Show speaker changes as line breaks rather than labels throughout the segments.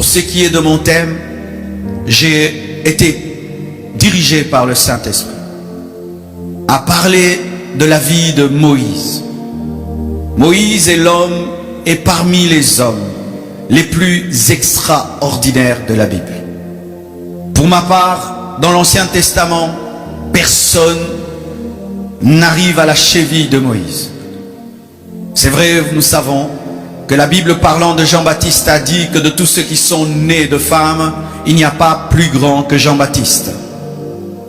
ce qui est de mon thème, j'ai été dirigé par le Saint-Esprit à parler de la vie de Moïse. Moïse est l'homme et parmi les hommes les plus extraordinaires de la Bible. Pour ma part, dans l'Ancien Testament, personne n'arrive à la cheville de Moïse. C'est vrai, nous savons que la Bible parlant de Jean-Baptiste a dit que de tous ceux qui sont nés de femmes, il n'y a pas plus grand que Jean-Baptiste.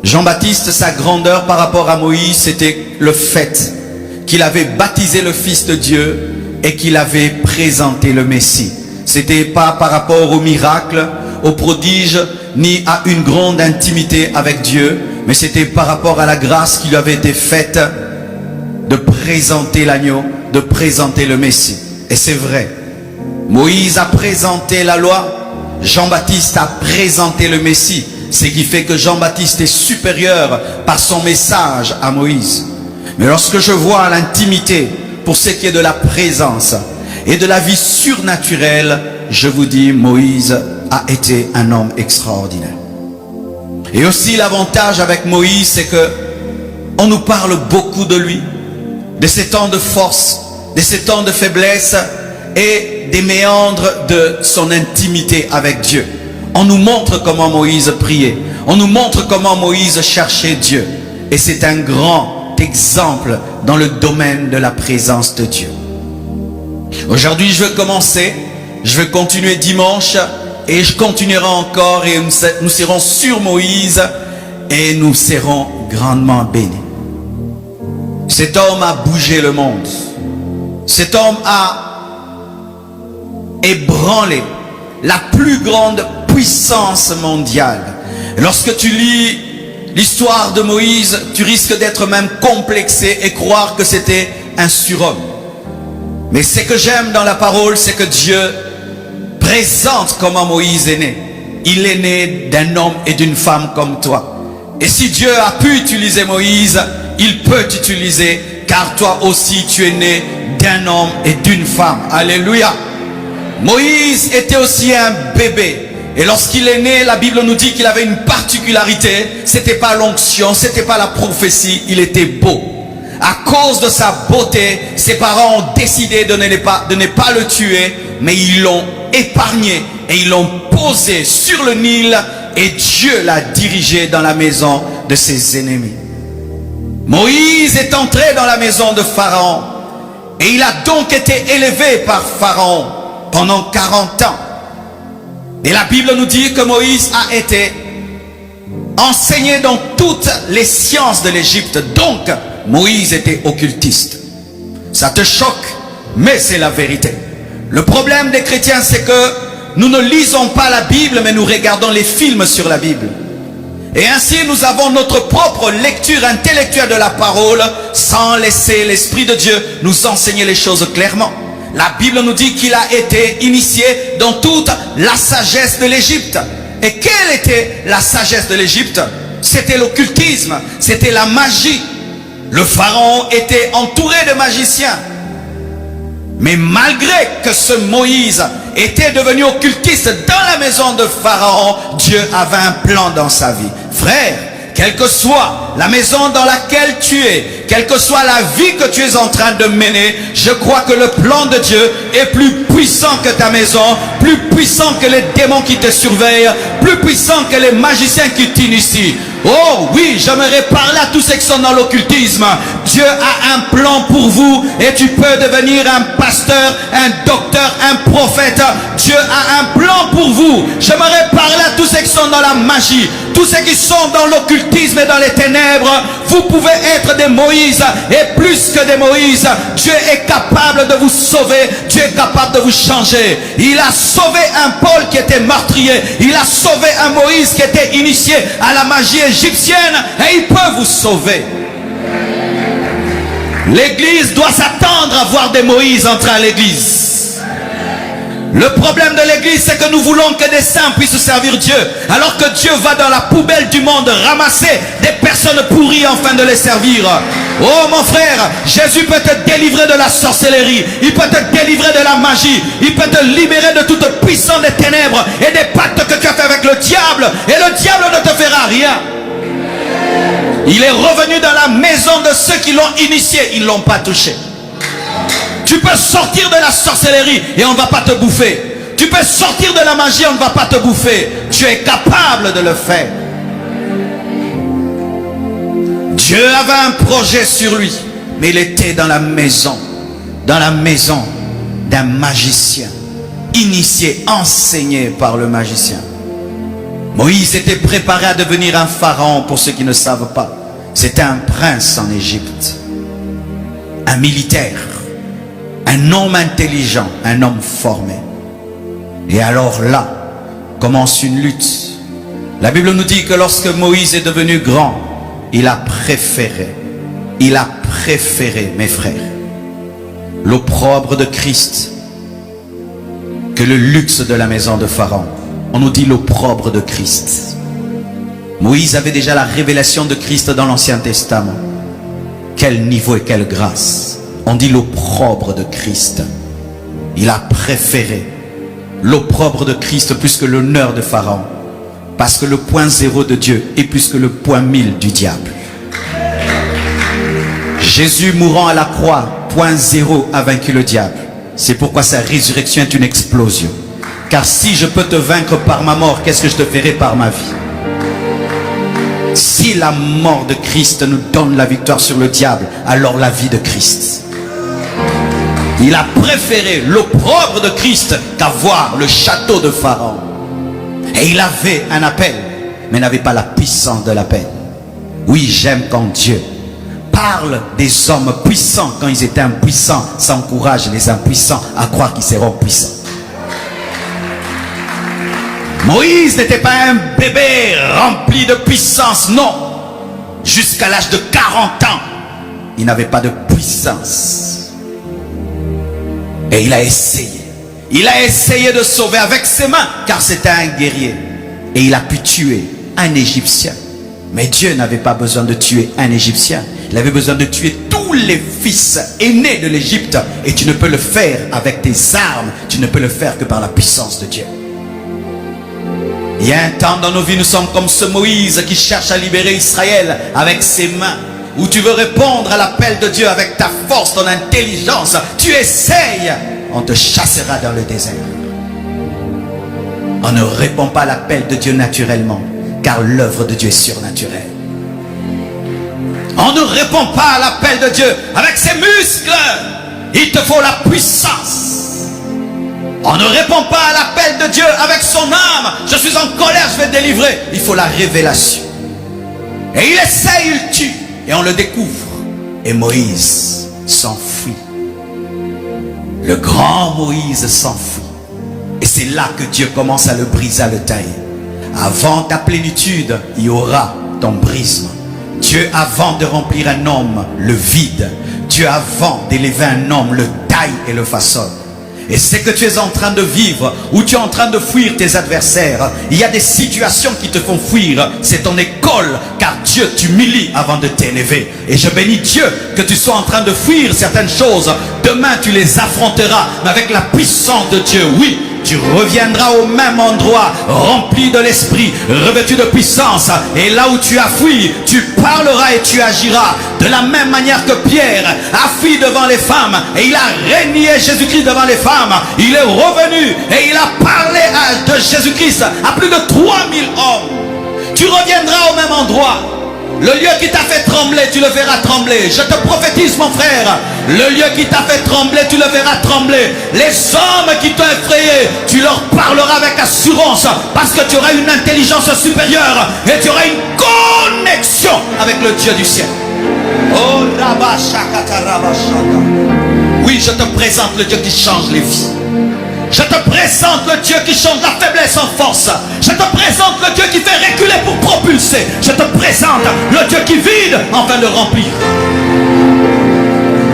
Jean-Baptiste, sa grandeur par rapport à Moïse, c'était le fait qu'il avait baptisé le Fils de Dieu et qu'il avait présenté le Messie. C'était pas par rapport au miracle, au prodige, ni à une grande intimité avec Dieu, mais c'était par rapport à la grâce qui lui avait été faite de présenter l'agneau, de présenter le Messie. Et c'est vrai, Moïse a présenté la loi, Jean-Baptiste a présenté le Messie, ce qui fait que Jean-Baptiste est supérieur par son message à Moïse. Mais lorsque je vois l'intimité pour ce qui est de la présence et de la vie surnaturelle, je vous dis, Moïse a été un homme extraordinaire. Et aussi l'avantage avec Moïse, c'est que on nous parle beaucoup de lui, de ses temps de force, de ses temps de faiblesse et des méandres de son intimité avec Dieu. On nous montre comment Moïse priait, on nous montre comment Moïse cherchait Dieu. Et c'est un grand exemple dans le domaine de la présence de Dieu. Aujourd'hui, je vais commencer, je vais continuer dimanche et je continuerai encore et nous serons sur Moïse et nous serons grandement bénis. Cet homme a bougé le monde. Cet homme a ébranlé la plus grande puissance mondiale. Lorsque tu lis l'histoire de Moïse, tu risques d'être même complexé et croire que c'était un surhomme. Mais ce que j'aime dans la parole, c'est que Dieu présente comment Moïse est né. Il est né d'un homme et d'une femme comme toi. Et si Dieu a pu utiliser Moïse, il peut t'utiliser, car toi aussi tu es né d'un homme et d'une femme. Alléluia. Moïse était aussi un bébé. Et lorsqu'il est né, la Bible nous dit qu'il avait une particularité. C'était pas l'onction, c'était pas la prophétie, il était beau. À cause de sa beauté, ses parents ont décidé de ne pas le tuer, mais ils l'ont épargné et ils l'ont posé sur le Nil et Dieu l'a dirigé dans la maison de ses ennemis. Moïse est entré dans la maison de Pharaon et il a donc été élevé par Pharaon pendant 40 ans. Et la Bible nous dit que Moïse a été enseigné dans toutes les sciences de l'Égypte. Donc, Moïse était occultiste. Ça te choque, mais c'est la vérité. Le problème des chrétiens, c'est que nous ne lisons pas la Bible, mais nous regardons les films sur la Bible. Et ainsi, nous avons notre propre lecture intellectuelle de la parole, sans laisser l'Esprit de Dieu nous enseigner les choses clairement. La Bible nous dit qu'il a été initié dans toute la sagesse de l'Égypte. Et quelle était la sagesse de l'Égypte? C'était l'occultisme, c'était la magie. Le pharaon était entouré de magiciens. Mais malgré que ce Moïse était devenu occultiste dans la maison de Pharaon, Dieu avait un plan dans sa vie. Frère, quelle que soit la maison dans laquelle tu es, quelle que soit la vie que tu es en train de mener, je crois que le plan de Dieu est plus puissant que ta maison, plus puissant que les démons qui te surveillent, plus puissant que les magiciens qui t'initient. Oh oui, j'aimerais parler à tous ceux qui sont dans l'occultisme. Dieu a un plan pour vous et tu peux devenir un pasteur, un docteur, un prophète. Dieu a un plan pour vous. J'aimerais parler à tous ceux qui sont dans la magie, tous ceux qui sont dans l'occultisme et dans les ténèbres. Vous pouvez être des Moïse et plus que des Moïse. Dieu est capable de vous sauver. Dieu est capable de vous changer. Il a sauvé un Paul qui était meurtrier. Il a sauvé un Moïse qui était initié à la magie égyptienne et il peut vous sauver. L'église doit s'attendre à voir des Moïse entrer à l'église. Le problème de l'église, c'est que nous voulons que des saints puissent servir Dieu, alors que Dieu va dans la poubelle du monde ramasser des personnes pourries afin de les servir. Oh mon frère, Jésus peut te délivrer de la sorcellerie, il peut te délivrer de la magie, il peut te libérer de toute puissance des ténèbres et des pactes que tu as fait avec le diable, et le diable ne te fera rien. Il est revenu dans la maison de ceux qui l'ont initié, ils ne l'ont pas touché. Tu peux sortir de la sorcellerie et on ne va pas te bouffer. Tu peux sortir de la magie, on ne va pas te bouffer. Tu es capable de le faire. Dieu avait un projet sur lui, mais il était dans la maison d'un magicien, initié, enseigné par le magicien. Moïse était préparé à devenir un pharaon, pour ceux qui ne savent pas. C'était un prince en Égypte, un militaire, un homme intelligent, un homme formé. Et alors là, commence une lutte. La Bible nous dit que lorsque Moïse est devenu grand, il a préféré, mes frères, l'opprobre de Christ que le luxe de la maison de Pharaon. On nous dit l'opprobre de Christ. Moïse avait déjà la révélation de Christ dans l'Ancien Testament. Quel niveau et quelle grâce. On dit l'opprobre de Christ. Il a préféré l'opprobre de Christ plus que l'honneur de Pharaon. Parce que le point zéro de Dieu est plus que le point 1000 du diable. Jésus mourant à la croix, point zéro a vaincu le diable. C'est pourquoi sa résurrection est une explosion. Car si je peux te vaincre par ma mort, qu'est-ce que je te ferai par ma vie? Si la mort de Christ nous donne la victoire sur le diable, alors la vie de Christ. Il a préféré l'opprobre de Christ qu'avoir le château de Pharaon. Et il avait un appel, mais n'avait pas la puissance de l'appel. Oui, j'aime quand Dieu parle des hommes puissants quand ils étaient impuissants. Ça encourage les impuissants à croire qu'ils seront puissants. Moïse n'était pas un bébé rempli de puissance, non. Jusqu'à l'âge de 40 ans, il n'avait pas de puissance. Et il a essayé. Il a essayé de sauver avec ses mains, car c'était un guerrier. Et il a pu tuer un Égyptien. Mais Dieu n'avait pas besoin de tuer un Égyptien. Il avait besoin de tuer tous les fils aînés de l'Égypte. Et tu ne peux le faire avec tes armes. Tu ne peux le faire que par la puissance de Dieu. Il y a un temps dans nos vies, nous sommes comme ce Moïse qui cherche à libérer Israël avec ses mains. Où tu veux répondre à l'appel de Dieu avec ta force, ton intelligence. Tu essayes. On te chassera dans le désert. On ne répond pas à l'appel de Dieu naturellement, car l'œuvre de Dieu est surnaturelle. On ne répond pas à l'appel de Dieu avec ses muscles. Il te faut la puissance. On ne répond pas à l'appel de Dieu avec son âme. Je suis en colère, je vais délivrer. Il faut la révélation. Et il essaye, il tue. Et on le découvre. Et Moïse s'enfuit. Le grand Moïse s'enfuit. Et c'est là que Dieu commence à le briser, à le tailler. Avant ta plénitude, il y aura ton brisement. Dieu, avant de remplir un homme, le vide. Dieu, avant d'élever un homme, le taille et le façonne. Et c'est que tu es en train de vivre, ou tu es en train de fuir tes adversaires. Il y a des situations qui te font fuir. C'est ton école, car Dieu t'humilie avant de t'élever. Et je bénis Dieu que tu sois en train de fuir certaines choses. Demain, tu les affronteras, mais avec la puissance de Dieu. Oui, tu reviendras au même endroit, rempli de l'esprit, revêtu de puissance. Et là où tu as fui, tu parleras et tu agiras. De la même manière que Pierre a fui devant les femmes et il a régné Jésus-Christ devant les femmes. Il est revenu et il a parlé de Jésus-Christ à plus de 3000 hommes. Tu reviendras au même endroit. Le lieu qui t'a fait trembler, tu le verras trembler. Je te prophétise, mon frère. Le lieu qui t'a fait trembler, tu le verras trembler. Les hommes qui t'ont effrayé, tu leur parleras avec assurance. Parce que tu auras une intelligence supérieure. Et tu auras une connexion avec le Dieu du ciel. Oh, oui, je te présente le Dieu qui change les vies. Je te présente le Dieu qui change la faiblesse en force. Je te présente le Dieu qui fait reculer pour propulser. Je te présente le Dieu qui vide afin de remplir.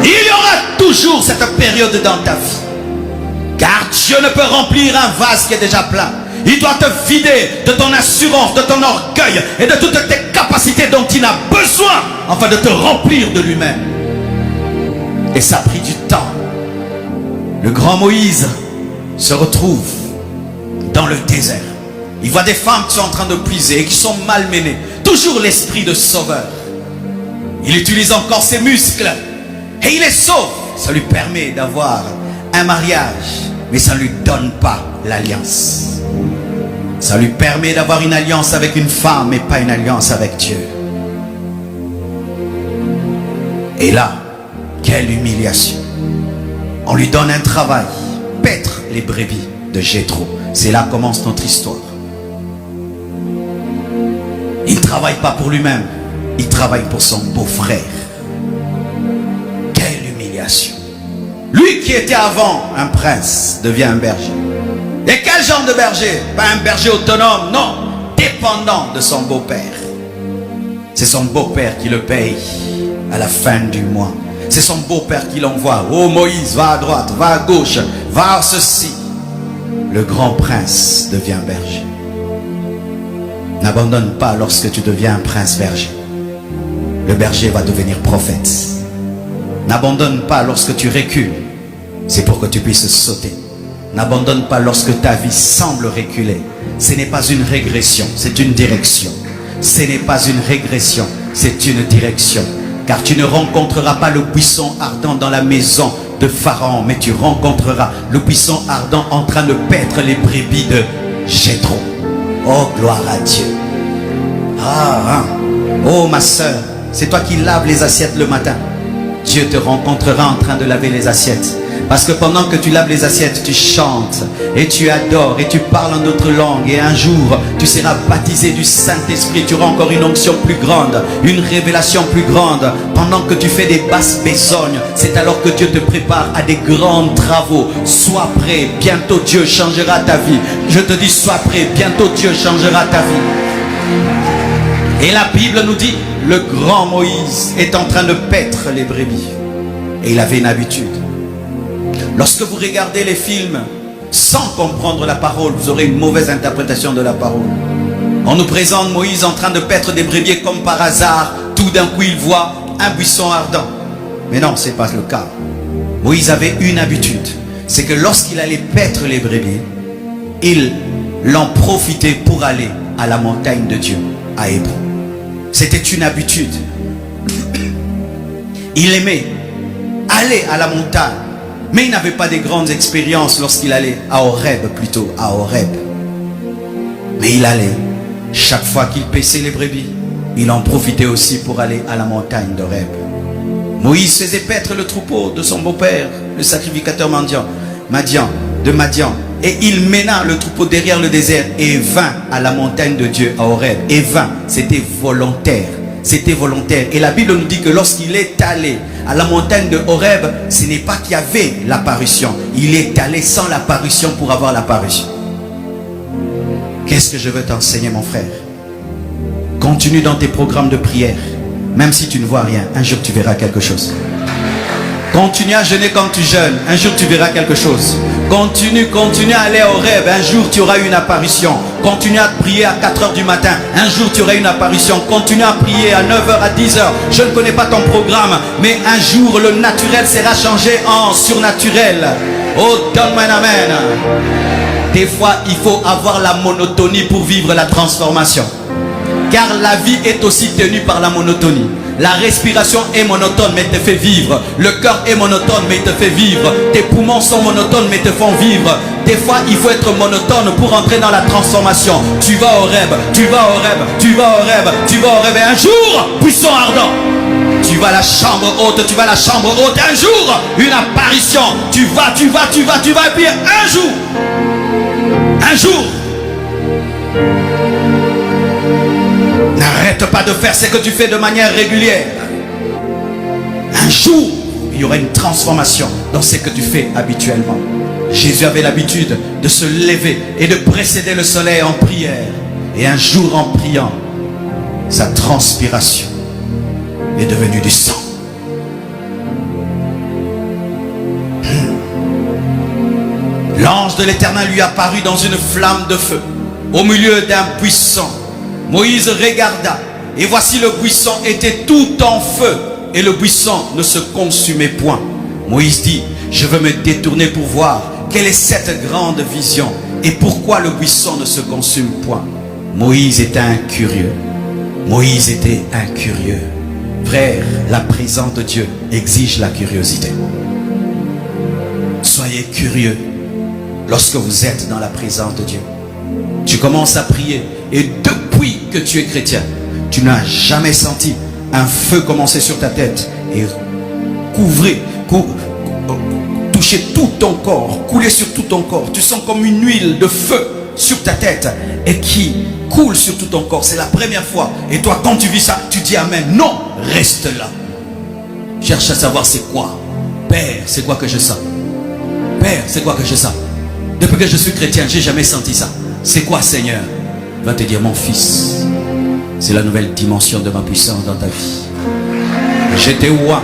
Il y aura toujours cette période dans ta vie. Car Dieu ne peut remplir un vase qui est déjà plein. Il doit te vider de ton assurance, de ton orgueil et de toutes tes capacités capacité dont il a besoin afin de te remplir de lui-même. Et ça a pris du temps. Le grand Moïse se retrouve dans le désert. Il voit des femmes qui sont en train de puiser et qui sont malmenées. Toujours l'esprit de sauveur. Il utilise encore ses muscles et il les sauve. Ça lui permet d'avoir un mariage, mais ça ne lui donne pas l'alliance. Ça lui permet d'avoir une alliance avec une femme, mais pas une alliance avec Dieu. Et là, quelle humiliation. On lui donne un travail, paître les brebis de Jéthro. C'est là que commence notre histoire. Il ne travaille pas pour lui-même, il travaille pour son beau-frère. Quelle humiliation. Lui qui était avant un prince devient un berger. Et quel genre de berger? Pas un berger autonome, non, dépendant de son beau-père. C'est son beau-père qui le paye à la fin du mois. C'est son beau-père qui l'envoie. Oh Moïse, va à droite, va à gauche, va à ceci. Le grand prince devient berger. N'abandonne pas lorsque tu deviens un prince berger. Le berger va devenir prophète. N'abandonne pas lorsque tu recules. C'est pour que tu puisses sauter. N'abandonne pas lorsque ta vie semble reculer. Ce n'est pas une régression, c'est une direction. Ce n'est pas une régression, c'est une direction. Car tu ne rencontreras pas le buisson ardent dans la maison de Pharaon, mais tu rencontreras le buisson ardent en train de paître les brebis de Jéthro. Oh, gloire à Dieu. Oh, ma soeur, c'est toi qui laves les assiettes le matin. Dieu te rencontrera en train de laver les assiettes. Parce que pendant que tu laves les assiettes, tu chantes et tu adores et tu parles en d'autres langues. Et un jour, tu seras baptisé du Saint-Esprit. Tu auras encore une onction plus grande, une révélation plus grande. Pendant que tu fais des basses besognes, c'est alors que Dieu te prépare à des grands travaux. Sois prêt, bientôt Dieu changera ta vie. Je te dis, sois prêt, bientôt Dieu changera ta vie. Et la Bible nous dit, le grand Moïse est en train de paître les brebis. Et il avait une habitude. Lorsque vous regardez les films sans comprendre la parole, vous aurez une mauvaise interprétation de la parole. On nous présente Moïse en train de paître des brebis comme par hasard. Tout d'un coup, il voit un buisson ardent. Mais non, ce n'est pas le cas. Moïse avait une habitude. C'est que lorsqu'il allait paître les brebis, il en profitait pour aller à la montagne de Dieu, à Hébron. C'était une habitude. Il aimait aller à la montagne. Mais il n'avait pas de grandes expériences lorsqu'il allait à Horeb, plutôt à Horeb. Mais il allait, chaque fois qu'il paissait les brebis, il en profitait aussi pour aller à la montagne d'Horeb. Moïse faisait paître le troupeau de son beau-père, le sacrificateur de Madian. Et il mena le troupeau derrière le désert et vint à la montagne de Dieu, à Horeb. Et vint, c'était volontaire. C'était volontaire. Et la Bible nous dit que lorsqu'il est allé à la montagne de Horeb, ce n'est pas qu'il y avait l'apparition. Il est allé sans l'apparition pour avoir l'apparition. Qu'est-ce que je veux t'enseigner, mon frère? Continue dans tes programmes de prière. Même si tu ne vois rien, un jour tu verras quelque chose. Continue à jeûner comme tu jeûnes. Un jour tu verras quelque chose. Continue à aller au rêve. Un jour tu auras une apparition. Continue à prier à 4 h du matin. Un jour tu auras une apparition. Continue à prier à 9 h, à 10 h. Je ne connais pas ton programme, mais un jour le naturel sera changé en surnaturel. Oh, donne-moi un amen. Des fois, il faut avoir la monotonie pour vivre la transformation. Car la vie est aussi tenue par la monotonie. La respiration est monotone mais te fait vivre. Le cœur est monotone mais te fait vivre. Tes poumons sont monotones mais te font vivre. Des fois il faut être monotone pour entrer dans la transformation. Tu vas au rêve, tu vas au rêve, tu vas au rêve, tu vas au rêve. Et un jour, buisson ardent. Tu vas à la chambre haute, tu vas à la chambre haute. Un jour, une apparition. Tu vas. Et puis un jour. N'arrête pas de faire ce que tu fais de manière régulière. Un jour, il y aura une transformation dans ce que tu fais habituellement. Jésus avait l'habitude de se lever et de précéder le soleil en prière. Et un jour, en priant, sa transpiration est devenue du sang. L'ange de l'Éternel lui apparut dans une flamme de feu, au milieu d'un buisson. Moïse regarda et voici le buisson était tout en feu, et le buisson ne se consumait point. Moïse dit, je veux me détourner pour voir quelle est cette grande vision, et pourquoi le buisson ne se consume point. Moïse était un curieux. Moïse était un curieux. Frère, la présence de Dieu exige la curiosité. Soyez curieux lorsque vous êtes dans la présence de Dieu. Tu commences à prier et depuis que tu es chrétien, tu n'as jamais senti un feu commencer sur ta tête et toucher tout ton corps, couler sur tout ton corps. Tu sens comme une huile de feu sur ta tête et qui coule sur tout ton corps. C'est la première fois. Et toi, quand tu vis ça, tu dis amen. Non, reste là. Cherche à savoir c'est quoi. Père, c'est quoi que je sens? Père, c'est quoi que je sens? Depuis que je suis chrétien, j'ai jamais senti ça. C'est quoi, Seigneur? Il va te dire, mon fils, c'est la nouvelle dimension de ma puissance dans ta vie. J'étais ouin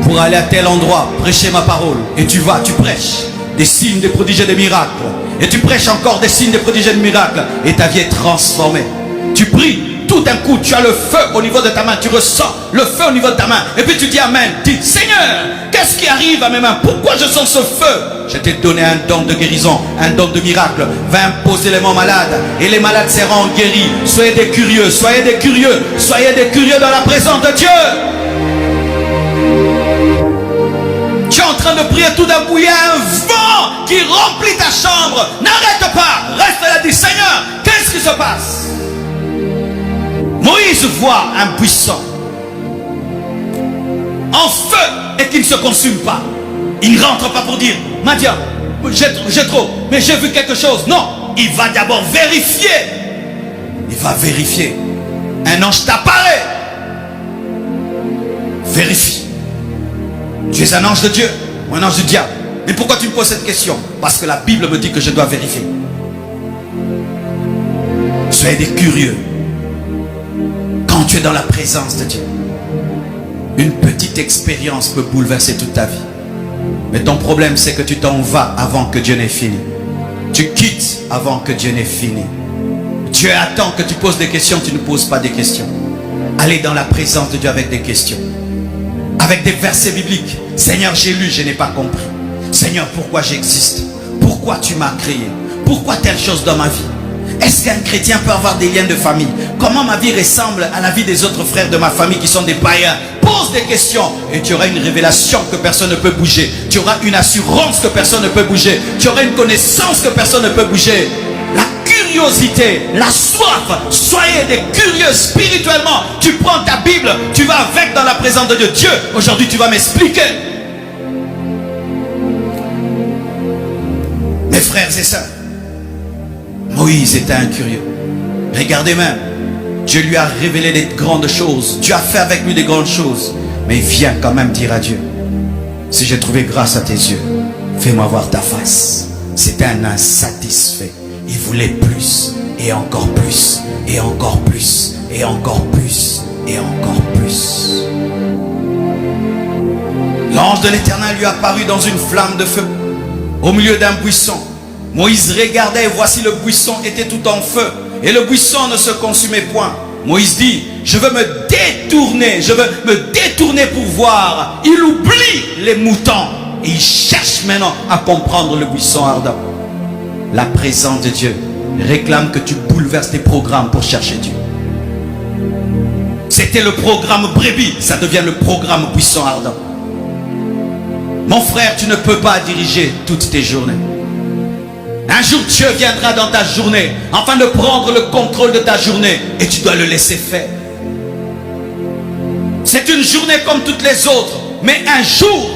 pour aller à tel endroit, prêcher ma parole. Et tu vas, tu prêches des signes, des prodiges et des miracles. Et tu prêches encore des signes, des prodiges et des miracles. Et ta vie est transformée. Tu pries, tout d'un coup, tu as le feu au niveau de ta main. Tu ressens le feu au niveau de ta main. Et puis tu dis amen. Dis, Seigneur, qu'est-ce qui arrive à mes mains? Pourquoi je sens ce feu? Je t'ai donné un don de guérison, un don de miracle. Va imposer les mains malades. Et les malades seront guéris. Soyez des curieux, soyez des curieux. Soyez des curieux dans la présence de Dieu. Tu es en train de prier, tout d'un coup, il y a un vent qui remplit ta chambre. N'arrête pas, reste là, dis, Seigneur, qu'est-ce qui se passe? Moïse voit un buisson en feu et qui ne se consume pas. Il ne rentre pas pour dire, Madia, j'ai trop, mais j'ai vu quelque chose. Non, il va d'abord vérifier. Il va vérifier. Un ange t'apparaît. Vérifie. Tu es un ange de Dieu ou un ange du diable? Mais pourquoi tu me poses cette question? Parce que la Bible me dit que je dois vérifier. Soyez des curieux. Quand tu es dans la présence de Dieu, une petite expérience peut bouleverser toute ta vie. Mais ton problème, c'est que tu t'en vas avant que Dieu n'ait fini. Tu quittes avant que Dieu n'ait fini. Dieu attend que tu poses des questions, tu ne poses pas des questions. Allez dans la présence de Dieu avec des questions. Avec des versets bibliques. Seigneur, j'ai lu, je n'ai pas compris. Seigneur, pourquoi j'existe? Pourquoi tu m'as créé? Pourquoi telle chose dans ma vie? Est-ce qu'un chrétien peut avoir des liens de famille? Comment ma vie ressemble à la vie des autres frères de ma famille qui sont des païens? Pose des questions et tu auras une révélation que personne ne peut bouger. Tu auras une assurance que personne ne peut bouger. Tu auras une connaissance que personne ne peut bouger. La curiosité, la soif. Soyez des curieux spirituellement. Tu prends ta Bible, tu vas avec dans la présence de Dieu. Dieu, aujourd'hui tu vas m'expliquer. Mes frères et sœurs, Moïse était un curieux. Regardez même, Dieu lui a révélé des grandes choses. Dieu a fait avec lui des grandes choses. Mais il vient quand même dire à Dieu, si j'ai trouvé grâce à tes yeux, fais-moi voir ta face. C'était un insatisfait. Il voulait plus, et encore plus, et encore plus, et encore plus, et encore plus. L'ange de l'Éternel lui apparut dans une flamme de feu, au milieu d'un buisson. Moïse regardait et voici le buisson était tout en feu, et le buisson ne se consumait point. Moïse dit, je veux me détourner pour voir. Il oublie les moutons, et il cherche maintenant à comprendre le buisson ardent. La présence de Dieu réclame que tu bouleverses tes programmes pour chercher Dieu. C'était le programme brebis, ça devient le programme buisson ardent. Mon frère, tu ne peux pas diriger toutes tes journées. Un jour, Dieu viendra dans ta journée afin de prendre le contrôle de ta journée et tu dois le laisser faire. C'est une journée comme toutes les autres, mais un jour,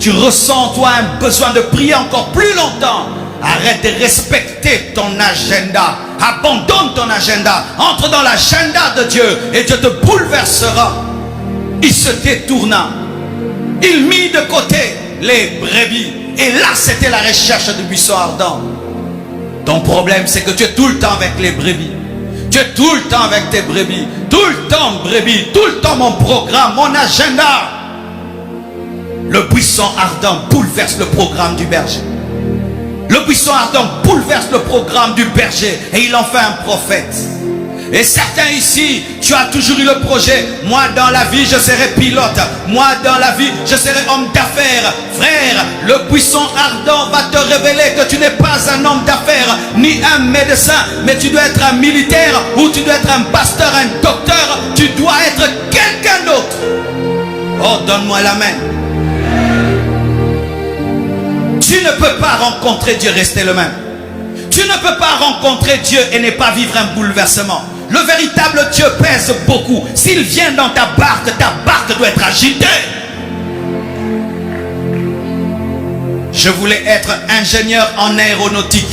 tu ressens toi un besoin de prier encore plus longtemps. Arrête de respecter ton agenda. Abandonne ton agenda. Entre dans l'agenda de Dieu et Dieu te bouleversera. Il se détourna. Il mit de côté les brebis. Et là, c'était la recherche du buisson ardent. Ton problème, c'est que tu es tout le temps avec les brebis. Tu es tout le temps avec tes brebis. Tout le temps brebis. Tout le temps mon programme, mon agenda. Le buisson ardent bouleverse le programme du berger. Le buisson ardent bouleverse le programme du berger et il en fait un prophète. Et certains ici, tu as toujours eu le projet. Moi dans la vie, je serai pilote. Moi dans la vie, je serai homme d'affaires. Frère, le buisson ardent va te révéler que tu n'es pas un homme d'affaires, ni un médecin, mais tu dois être un militaire, ou tu dois être un pasteur, un docteur. Tu dois être quelqu'un d'autre. Oh, donne-moi la main. Tu ne peux pas rencontrer Dieu, rester le même. Tu ne peux pas rencontrer Dieu et ne pas vivre un bouleversement. Le véritable Dieu pèse beaucoup. S'il vient dans ta barque doit être agitée. Je voulais être ingénieur en aéronautique.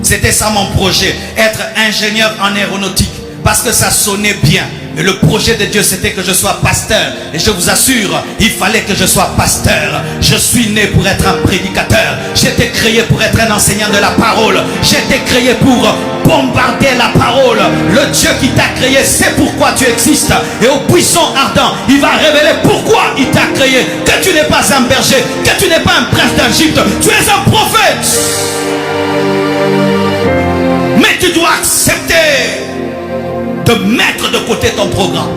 C'était ça mon projet, être ingénieur en aéronautique. Parce que ça sonnait bien. Et le projet de Dieu, c'était que je sois pasteur. Et je vous assure, il fallait que je sois pasteur. Je suis né pour être un prédicateur. J'étais créé pour être un enseignant de la parole. J'étais créé pour bombarder la parole. Le Dieu qui t'a créé, c'est pourquoi tu existes. Et au buisson ardent, il va révéler pourquoi il t'a créé. Que tu n'es pas un berger, que tu n'es pas un prince d'Égypte. Tu es un prophète. Mais tu dois accepter de mettre de côté ton programme.